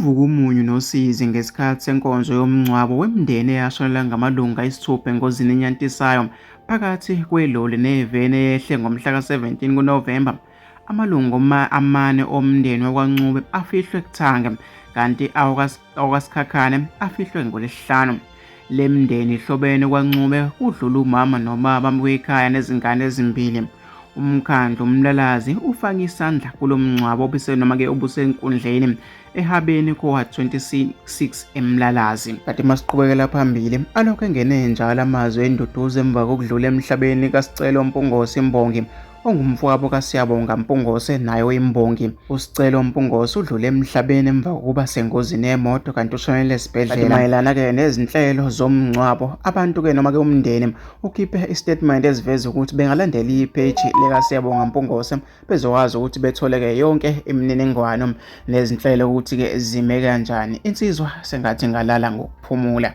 Kwavuka umunyu nosizi ngesikhathi senkonzo yomngcwabo wemindeni eyashonela ngamalunga ayisithupha engozini enyantisayo phakathi kweloli neveni eyehle ngomhla ka-17 kuNovemba. Amalunga amane omndeni wakwaNcube afihlwe eKuthange kanti awakaSikhakhane afihlwe ngoLwesihlanu. Le mindeni ihlobene kwaNcube kudlula umama nobaba kwekhaya nezingane ezimbili. Umkhandlu umlalazi ufake isandla kulo mngcwabo obusenkundleni ehabeni ko-Ward 26 eMlalazi. Kanti masiqhubekela phambili, alokhu engene njalo amazwi enduduzo emva kokudlula emhlabeni kaSicelo Mpungose Mbongi ongumfowabo kaSiyabonga Mpungose naye oyimbongi. uSicelo Mpungose udlule emhlabeni emva kokuba sengozini yemoto kanti ushonele esibhedlela. Mayelana-ke nezinhlelo zomngcwabo, abantu-ke noma-ke umndeni ukhiphe istatement eziveza ukuthi bengalandela ipheji likaSiyabonga Mpungose bezokwazi ukuthi bethole-ke yonke imininingwano nezinhlelo ukuthi-ke zime kanjani. Insizwa sengathi ngalala ngokuphumula.